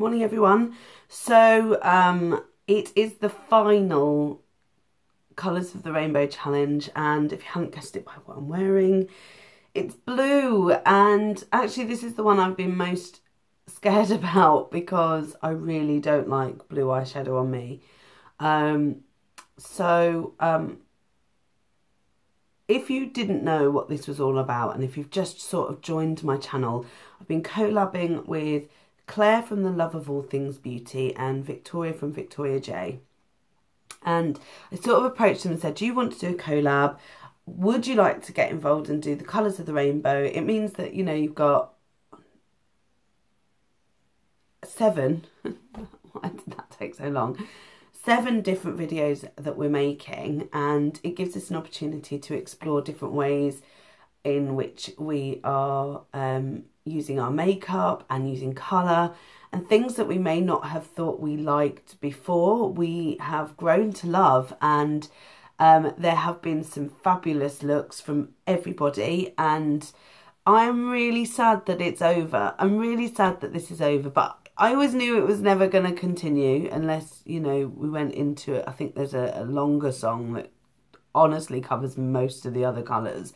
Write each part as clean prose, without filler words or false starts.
Morning everyone. So it is the final Colours of the Rainbow challenge, and if you haven't guessed it by what I'm wearing, it's blue. And actually this is the one I've been most scared about because I really don't like blue eyeshadow on me. If you didn't know what this was all about, and if you've just sort of joined my channel, I've been collabing with Claire from The Love of All Things Beauty and Victoria from Victoria J. And I sort of approached them and said, do you want to do a collab? Would you like to get involved and do the Colours of the Rainbow? It means that, you know, you've got 7, why did that take so long? 7 different videos that we're making, and it gives us an opportunity to explore different ways in which we are using our makeup and using colour, and things that we may not have thought we liked before, we have grown to love. And there have been some fabulous looks from everybody, and I'm really sad that it's over. I'm really sad that this is over, but I always knew it was never going to continue unless, you know, we went into it. I think there's a longer song that honestly covers most of the other colours.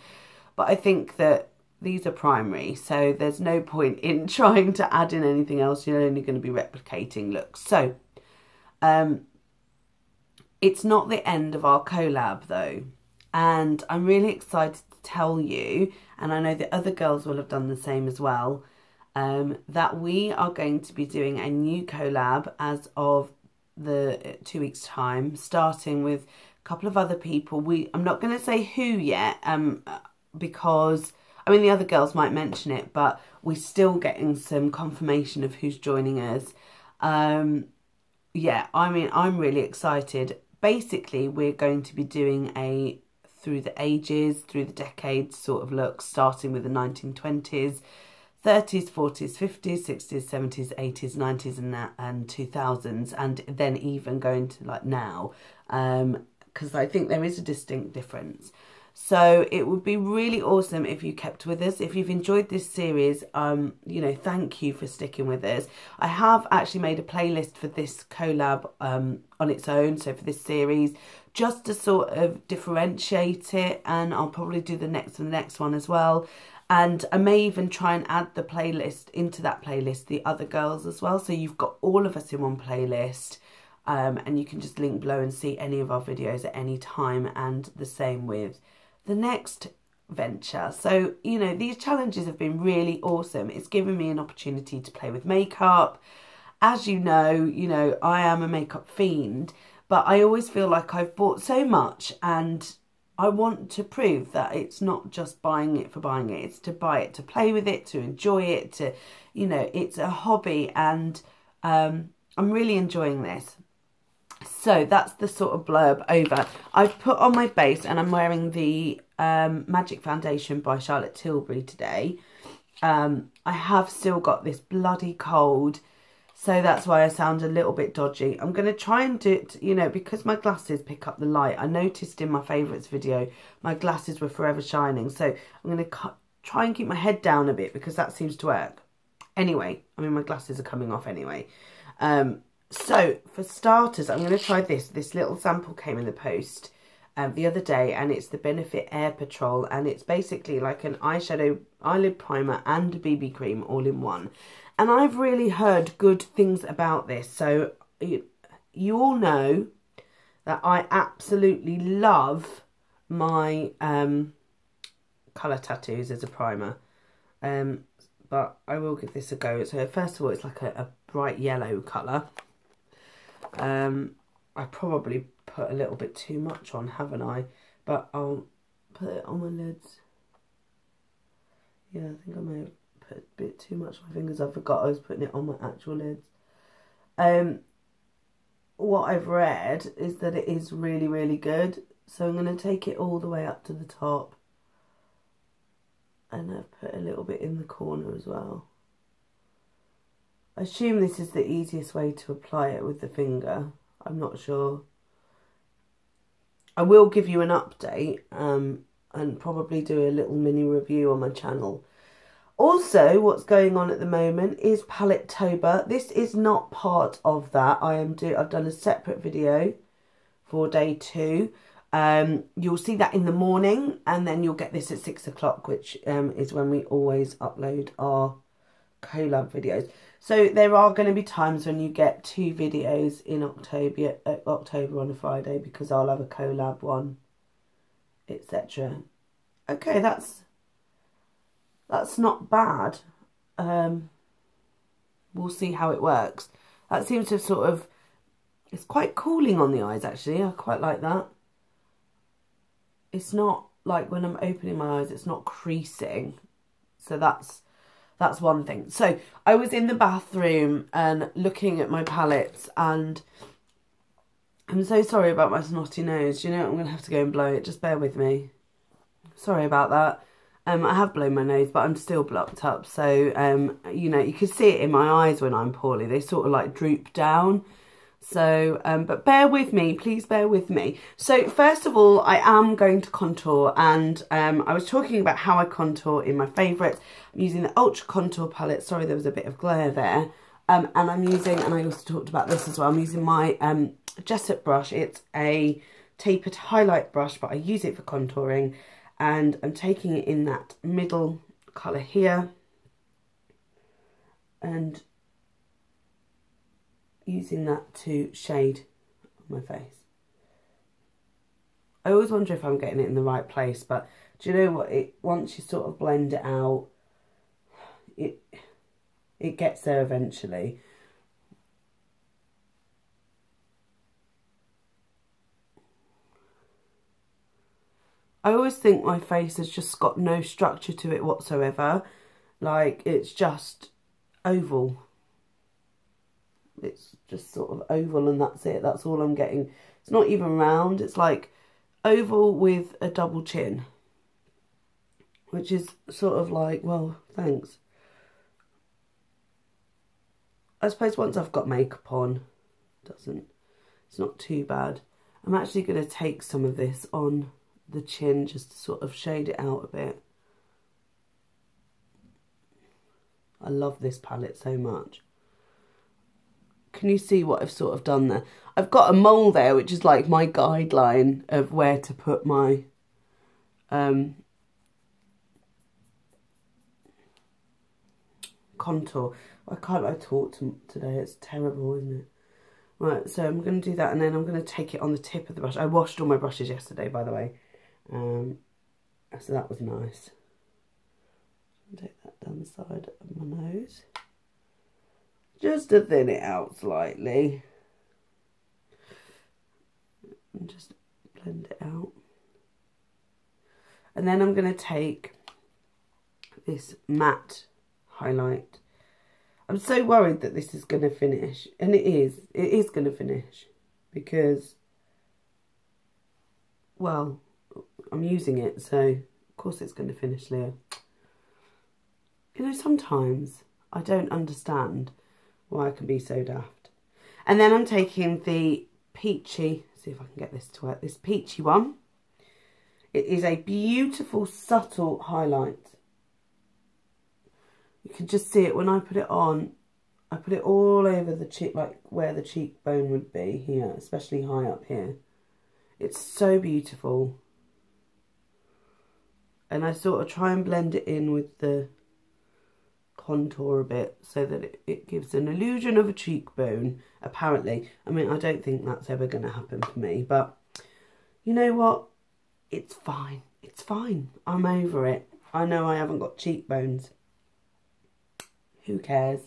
But I think that these are primary, so there's no point in trying to add in anything else. You're only going to be replicating looks. So it's not the end of our collab though. And I'm really excited to tell you, and I know the other girls will have done the same as well, that we are going to be doing a new collab as of the 2 weeks time, starting with a couple of other people. I'm not going to say who yet, because I mean the other girls might mention it, but we're still getting some confirmation of who's joining us. Yeah, I mean, I'm really excited. Basically, we're going to be doing a through the ages, through the decades sort of look, starting with the 1920s, 30s, 40s, 50s, 60s, 70s, 80s, 90s and 2000s, and then even going to like now, because I think there is a distinct difference. So it would be really awesome if you kept with us. If you've enjoyed this series, you know, thank you for sticking with us. I have actually made a playlist for this collab on its own, so for this series, just to sort of differentiate it, and I'll probably do the next one as well. And I may even try and add the playlist into that playlist, the other girls as well. So you've got all of us in one playlist, and you can just link below and see any of our videos at any time, and the same with the next venture. So, you know, these challenges have been really awesome. It's given me an opportunity to play with makeup. As you know, I am a makeup fiend, but I always feel like I've bought so much, and I want to prove that it's not just buying it for buying it. It's to buy it, to play with it, to enjoy it, to, you know, it's a hobby, and I'm really enjoying this. So that's the sort of blurb over. I've put on my base, and I'm wearing the Magic Foundation by Charlotte Tilbury today. I have still got this bloody cold, so that's why I sound a little bit dodgy. I'm going to try and do it, you know, because my glasses pick up the light. I noticed in my favourites video, my glasses were forever shining. So I'm going to try and keep my head down a bit, because that seems to work. Anyway, I mean, my glasses are coming off anyway. So for starters, I'm going to try this. This little sample came in the post the other day, and it's the Benefit Air Patrol, and it's basically like an eyeshadow, eyelid primer and a BB cream all in one. And I've really heard good things about this. So you all know that I absolutely love my colour tattoos as a primer. But I will give this a go. So first of all, it's like a bright yellow colour. I probably put a little bit too much on, haven't I? But I'll put it on my lids. Yeah, I think I may have put a bit too much on my fingers. I forgot I was putting it on my actual lids. What I've read is that it is really, really good. So I'm going to take it all the way up to the top. And I've put a little bit in the corner as well. I assume this is the easiest way to apply it with the finger. I'm not sure. I will give you an update and probably do a little mini review on my channel Also, what's going on at the moment is Palette-tober. This is not part of that. I've done a separate video for day 2. You'll see that in the morning, and then you'll get this at 6 o'clock, which is when we always upload our collab videos. So there are going to be times when you get 2 videos in October on a Friday, because I'll have a collab one, etc. Okay, that's not bad. We'll see how it works. That seems to sort of, it's quite cooling on the eyes actually. I quite like that. It's not like when I'm opening my eyes, it's not creasing. So that's one thing. So I was in the bathroom and looking at my palettes, and I'm so sorry about my snotty nose. You know, I'm going to have to go and blow it. Just bear with me. Sorry about that. I have blown my nose, but I'm still blocked up. So, you know, you can see it in my eyes when I'm poorly. They sort of like droop down. So, but bear with me, please bear with me. So first of all, I am going to contour, and I was talking about how I contour in my favourites. I'm using the Ultra Contour palette. Sorry, there was a bit of glare there. And I'm using, and I also talked about this as well, I'm using my Jessup brush. It's a tapered highlight brush, but I use it for contouring. And I'm taking it in that middle colour here, and using that to shade my face. I always wonder if I'm getting it in the right place, but do you know what? Once you sort of blend it out, it gets there eventually. I always think my face has just got no structure to it whatsoever. Like, it's just oval. It's just sort of oval, and that's it. That's all I'm getting. It's not even round. It's like oval with a double chin. Which is sort of like, well, thanks. I suppose once I've got makeup on, it's not too bad. I'm actually going to take some of this on the chin just to sort of shade it out a bit. I love this palette so much. Can you see what I've sort of done there? I've got a mole there, which is like my guideline of where to put my contour. I can't talk today, it's terrible, isn't it? Right, so I'm going to do that, and then I'm going to take it on the tip of the brush. I washed all my brushes yesterday, by the way. So that was nice. Take that down the side of my nose. Just to thin it out slightly. And just blend it out. And then I'm going to take this matte highlight. I'm so worried that this is going to finish. And it is. It is going to finish. Because, well, I'm using it. So, of course it's going to finish, Leah. You know, sometimes I don't understand why I can be so daft. And then I'm taking the peachy, see if I can get this to work, this peachy one. It is a beautiful, subtle highlight. You can just see it when I put it on. I put it all over the cheek, like where the cheekbone would be here, especially high up here. It's so beautiful. And I sort of try and blend it in with the contour a bit so that it gives an illusion of a cheekbone, apparently. I mean, I don't think that's ever going to happen for me, but you know what? It's fine. It's fine. I'm over it. I know I haven't got cheekbones. Who cares?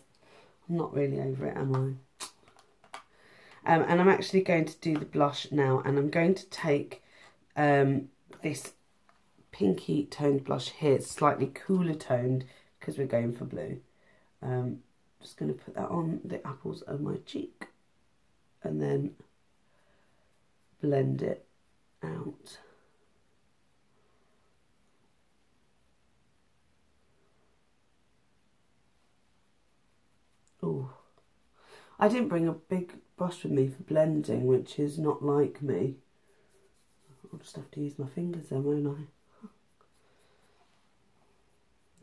I'm not really over it, am I? And I'm actually going to do the blush now, and I'm going to take this pinky toned blush here. It's slightly cooler toned because we're going for blue. Just going to put that on the apples of my cheek and then blend it out. Oh, I didn't bring a big brush with me for blending, which is not like me. I'll just have to use my fingers then, won't I?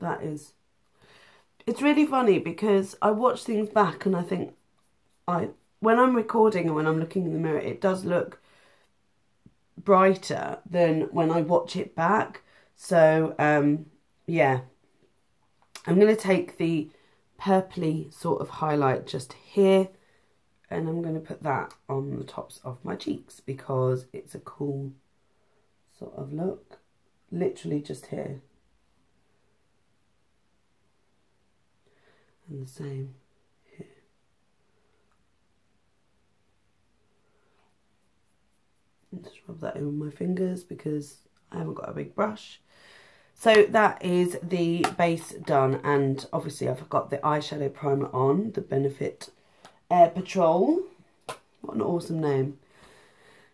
That is It's really funny because I watch things back and I think when I'm recording and when I'm looking in the mirror, it does look brighter than when I watch it back. So yeah, I'm going to take the purpley sort of highlight just here, and I'm going to put that on the tops of my cheeks because it's a cool sort of look. Literally just here. And the same here. And just rub that in with my fingers because I haven't got a big brush. So that is the base done, and obviously I've got the eyeshadow primer on, the Benefit Air Patrol. What an awesome name.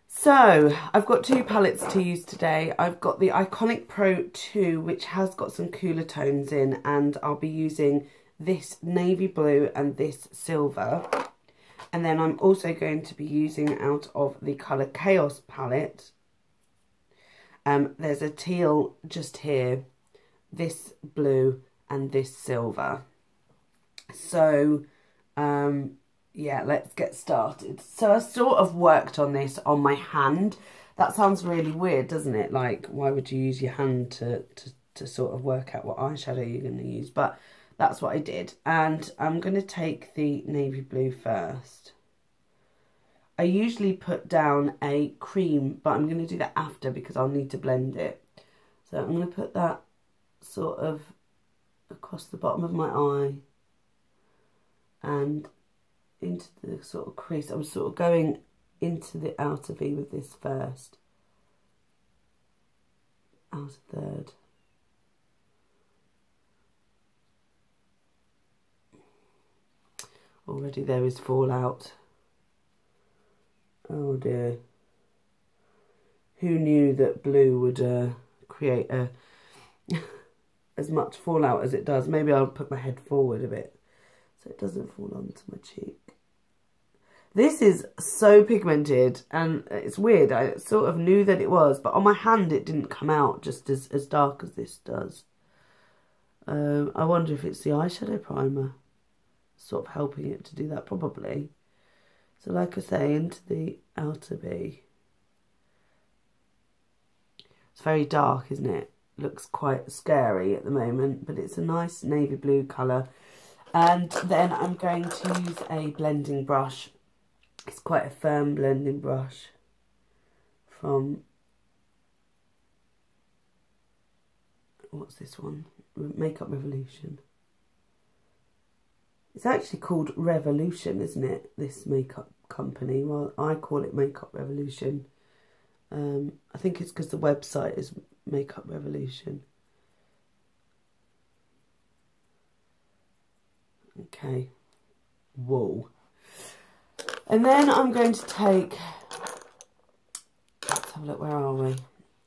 So I've got two palettes to use today. I've got the Iconic Pro 2, which has got some cooler tones in, and I'll be using this navy blue and this silver. And then I'm also going to be using out of the Colour Chaos palette. There's a teal just here, this blue and this silver. So yeah, let's get started. So I sort of worked on this on my hand. That sounds really weird, doesn't it? Like, why would you use your hand to sort of work out what eyeshadow you're going to use? But that's what I did. And I'm going to take the navy blue first. I usually put down a cream, but I'm going to do that after because I'll need to blend it. So I'm going to put that sort of across the bottom of my eye and into the sort of crease. I'm sort of going into the outer V with this first. Outer third. Already there is fallout. Oh dear. Who knew that blue would create as much fallout as it does? Maybe I'll put my head forward a bit so it doesn't fall onto my cheek. This is so pigmented and it's weird. I sort of knew that it was, but on my hand it didn't come out just as dark as this does. I wonder if it's the eyeshadow primer sort of helping it to do that, probably. So like I say, into the outer V. It's very dark, isn't it? Looks quite scary at the moment, but it's a nice navy blue colour. And then I'm going to use a blending brush. It's quite a firm blending brush from, what's this one? Makeup Revolution. It's actually called Revolution, isn't it? This makeup company. Well, I call it Makeup Revolution. I think it's because the website is Makeup Revolution. Okay. Whoa. And then I'm going to take, let's have a look, where are we?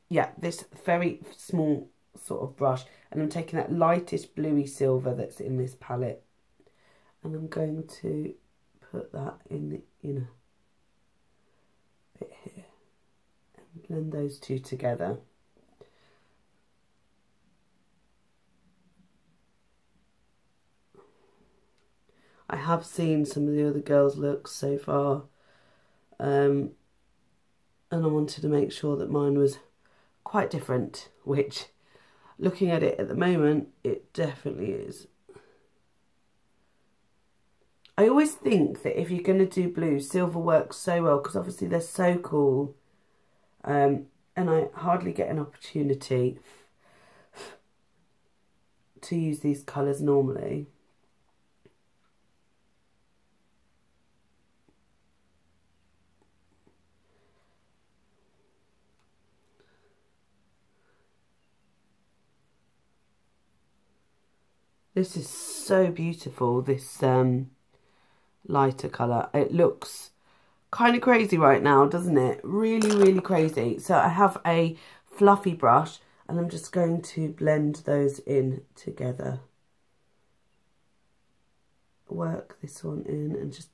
Yeah, this very small sort of brush. And I'm taking that lightest bluey silver that's in this palette. And I'm going to put that in the inner bit here. And blend those two together. I have seen some of the other girls' looks so far. And I wanted to make sure that mine was quite different. Which, looking at it at the moment, it definitely is. I always think that if you're going to do blue, silver works so well because obviously they're so cool. And I hardly get an opportunity to use these colours normally. This is so beautiful, this lighter colour. It looks kind of crazy right now, doesn't it? Really, really crazy. So I have a fluffy brush and I'm just going to blend those in together. Work this one in and just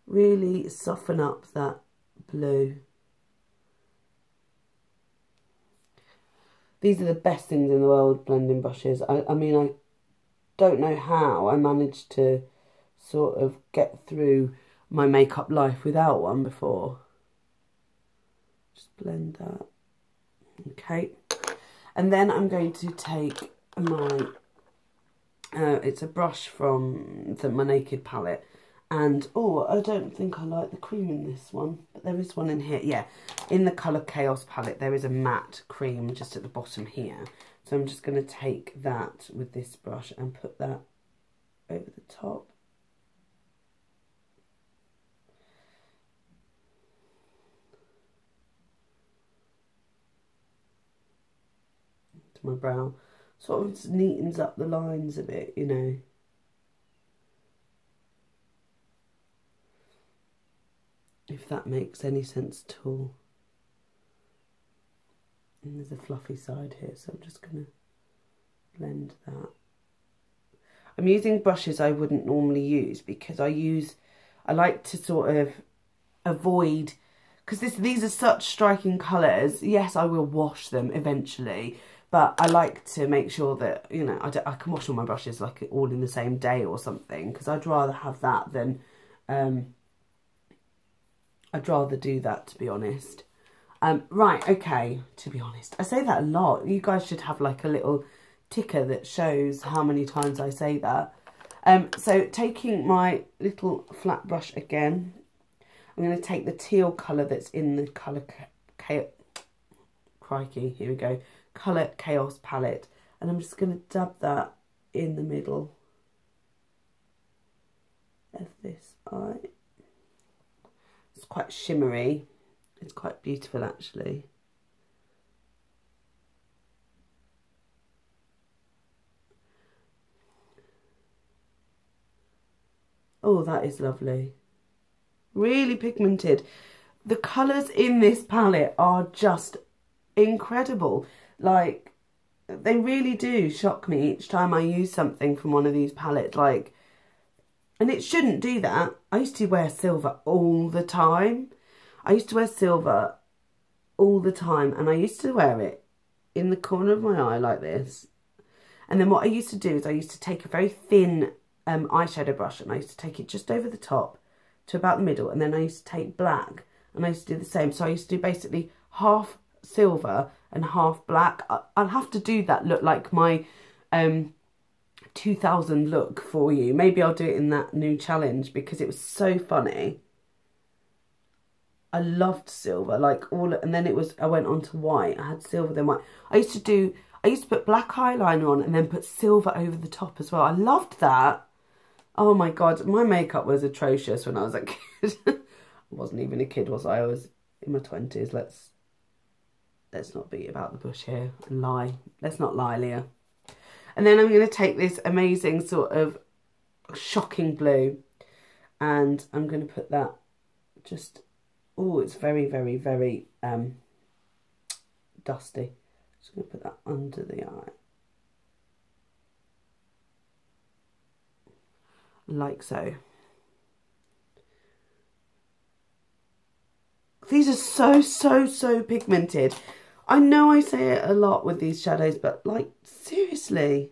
really soften up that blue. These are the best things in the world, blending brushes. I mean, I don't know how I managed to sort of get through my makeup life without one before. Just blend that. Okay. And then I'm going to take my, it's a brush from my Naked palette. And, oh, I don't think I like the cream in this one, but there is one in here. Yeah, in the colour Chaos palette, there is a matte cream just at the bottom here. So I'm just going to take that with this brush and put that over the top. To my brow. Sort of neatens up the lines a bit, you know. If that makes any sense at all. And there's a fluffy side here, so I'm just going to blend that. I'm using brushes I wouldn't normally use because I like to sort of avoid, because these are such striking colours. Yes, I will wash them eventually, but I like to make sure that, you know, I can wash all my brushes like all in the same day or something, because I'd rather have that than... I'd rather do that, to be honest. Right, okay, to be honest. I say that a lot. You guys should have like a little ticker that shows how many times I say that. So taking my little flat brush again, I'm going to take the teal colour that's in the colour... Crikey, here we go. Colour Chaos palette. And I'm just going to dab that in the middle of this eye. It's quite shimmery. It's quite beautiful, actually. Oh, that is lovely. Really pigmented. The colours in this palette are just incredible. Like, they really do shock me each time I use something from one of these palettes. Like, and it shouldn't do that. I used to wear silver all the time. I used to wear silver all the time, and I used to wear it in the corner of my eye like this. And then what I used to do is I used to take a very thin eyeshadow brush, and I used to take it just over the top to about the middle, and then I used to take black, and I used to do the same. So I used to do basically half silver and half black. I'll have to do that look like my 2000 look for you. Maybe I'll do it in that new challenge because it was so funny. I loved silver, like all, and then I went on to white. I had silver then white. I used to put black eyeliner on and then put silver over the top as well. I loved that. Oh my God, my makeup was atrocious when I was a kid. I wasn't even a kid, was I? I was in my 20s. Let's not beat about the bush here and lie. Let's not lie, Leah. And then I'm going to take this amazing sort of shocking blue, and I'm going to put that just, oh, it's very, very, very dusty. Just going to put that under the eye. Like so. These are so pigmented. I know I say it a lot with these shadows, but like, seriously.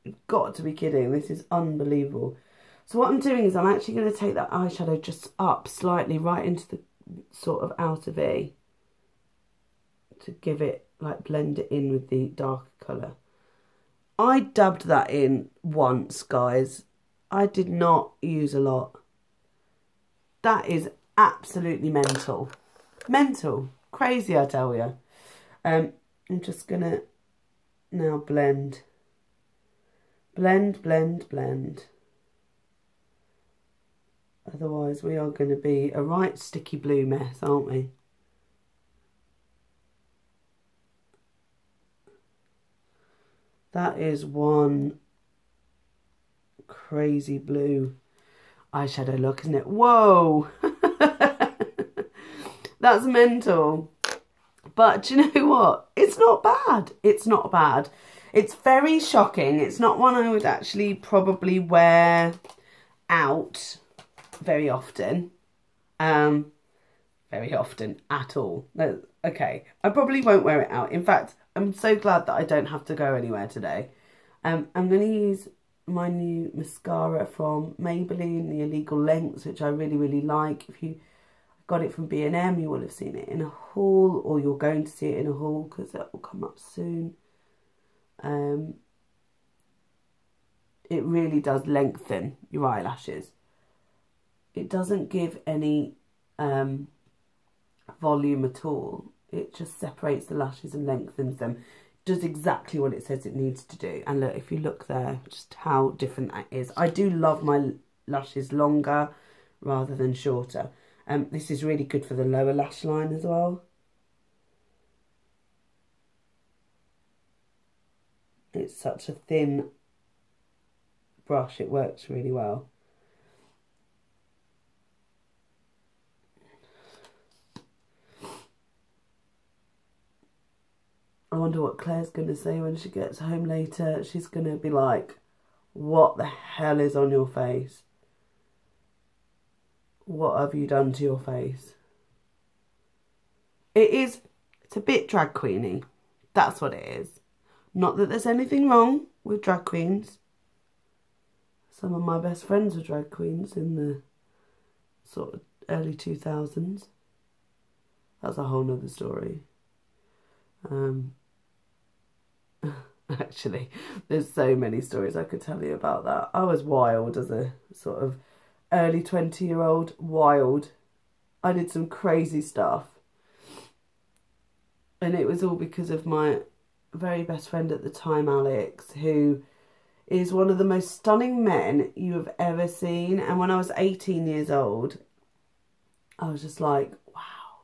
You've got to be kidding. This is unbelievable. So what I'm doing is I'm actually going to take that eyeshadow just up slightly right into the sort of outer V to give it, like, blend it in with the darker colour. I dabbed that in once, guys. I did not use a lot. That is absolutely mental. Mental. Crazy, I tell you. I'm just going to now blend. Blend, blend, blend. Otherwise, we are going to be a right sticky blue mess, aren't we? That is one crazy blue eyeshadow look, isn't it? Whoa! That's mental. But do you know what? It's not bad. It's not bad. It's very shocking. It's not one I would actually probably wear out very often. Very often at all. No, okay. I probably won't wear it out. In fact, I'm so glad that I don't have to go anywhere today. I'm going to use my new mascara from Maybelline, the Illegal Lengths, which I really, really like. If you got it from B&M, you will have seen it in a haul, or you're going to see it in a haul because that will come up soon. It really does lengthen your eyelashes. It doesn't give any volume at all. It just separates the lashes and lengthens them. Does exactly what it says it needs to do. And look, if you look there, just how different that is. I do love my lashes longer rather than shorter. This is really good for the lower lash line as well. It's such a thin brush, it works really well. I wonder what Claire's going to say when she gets home later. She's going to be like, what the hell is on your face? What have you done to your face? It's a bit drag queeny. That's what it is. Not that there's anything wrong with drag queens. Some of my best friends were drag queens in the sort of early 2000s. That's a whole nother story. Actually, there's so many stories I could tell you about that. I was wild as a sort of early 20-year-old, wild. I did some crazy stuff. And it was all because of my very best friend at the time, Alex, who is one of the most stunning men you have ever seen. And when I was 18 years old, I was just like, wow,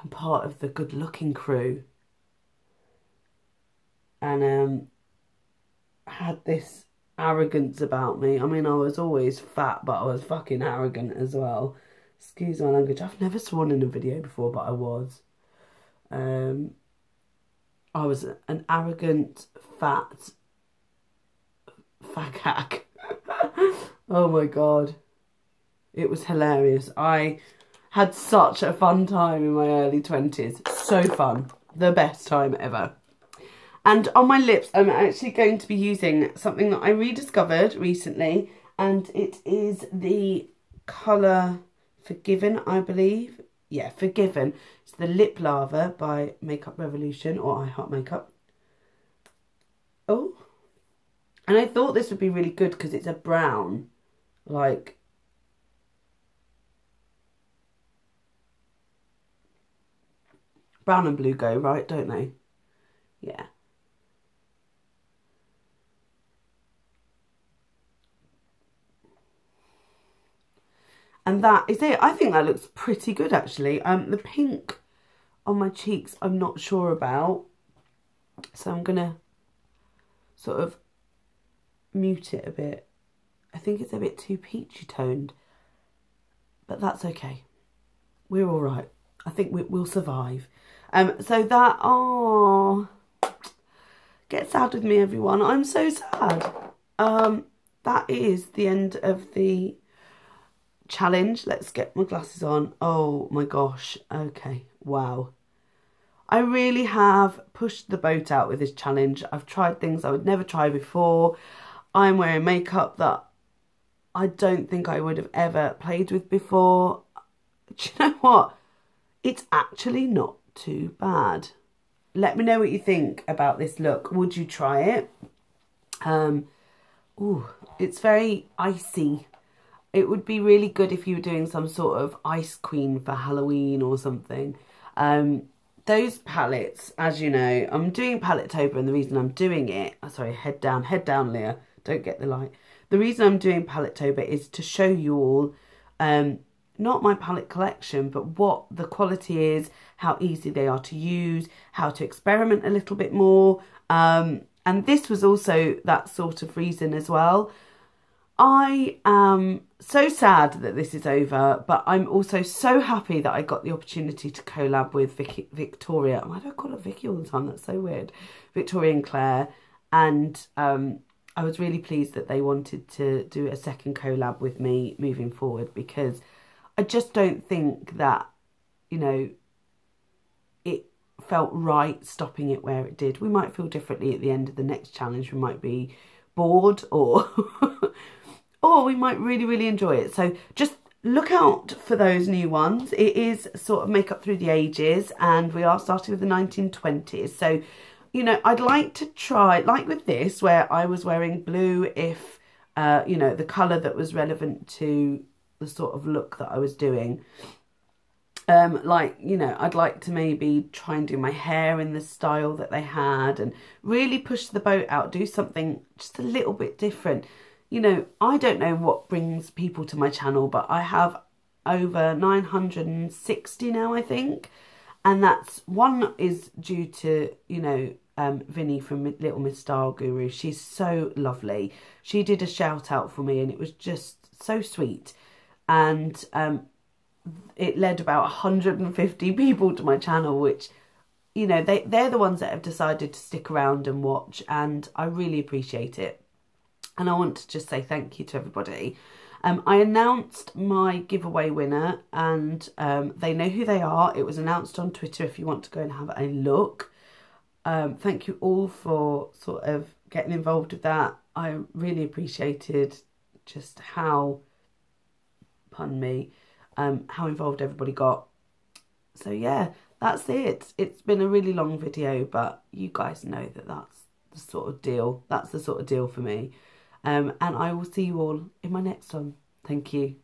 I'm part of the good-looking crew. And had this arrogance about me. I mean, I was always fat, but I was fucking arrogant as well. Excuse my language. I've never sworn in a video before, but I was. I was an arrogant, fat fag. Oh my god. It was hilarious. I had such a fun time in my early 20s. So fun. The best time ever. And on my lips, I'm actually going to be using something that I rediscovered recently. And it is the colour Forgiven, I believe. Yeah, Forgiven. It's the Lip Lava by Makeup Revolution or I Heart Makeup. Oh. And I thought this would be really good because it's a brown. Like, brown and blue go, right, don't they? Yeah. And that is it. I think that looks pretty good, actually. The pink on my cheeks, I'm not sure about. So I'm going to sort of mute it a bit. I think it's a bit too peachy toned. But that's okay. We're all right. I think we'll survive. So that, oh, get sad with me, everyone. I'm so sad. That is the end of the challenge. Let's get my glasses on. Oh my gosh. Okay. Wow. I really have pushed the boat out with this challenge. I've tried things I would never try before. I'm wearing makeup that I don't think I would have ever played with before. Do you know what? It's actually not too bad. Let me know what you think about this look. Would you try it? Ooh, it's very icy. It would be really good if you were doing some sort of ice queen for Halloween or something. Those palettes, as you know, I'm doing Palette-tober, and the reason I'm doing it, sorry, head down, Leah, don't get the light. The reason I'm doing Palette-tober is to show you all, not my palette collection, but what the quality is, how easy they are to use, how to experiment a little bit more. And this was also that sort of reason as well. I am so sad that this is over, but I'm also so happy that I got the opportunity to collab with Victoria. Why do I call her Vicky all the time? That's so weird. Victoria and Claire. And I was really pleased that they wanted to do a second collab with me moving forward, because I just don't think that, you know, felt right stopping it where it did. We might feel differently at the end of the next challenge. We might be bored, or or we might really, really enjoy it. So just look out for those new ones. It is sort of makeup through the ages, and we are starting with the 1920s. So, you know, I'd like to try, like with this, where I was wearing blue if, you know, the colour that was relevant to the sort of look that I was doing. Like, you know, I'd like to maybe try and do my hair in the style that they had and really push the boat out, do something just a little bit different. You know, I don't know what brings people to my channel, but I have over 960 now, I think. And that's, one is due to, you know, Vinny from Little Miss Style Guru. She's so lovely. She did a shout out for me and it was just so sweet. And it led about 150 people to my channel, which, you know, they're the ones that have decided to stick around and watch, and I really appreciate it. And I want to just say thank you to everybody. I announced my giveaway winner, and they know who they are. It was announced on Twitter if you want to go and have a look. Thank you all for sort of getting involved with that. I really appreciated just how, pardon me, how involved everybody got. So yeah, that's it. It's been a really long video, but you guys know that that's the sort of deal. That's the sort of deal for me. And I will see you all in my next one. Thank you.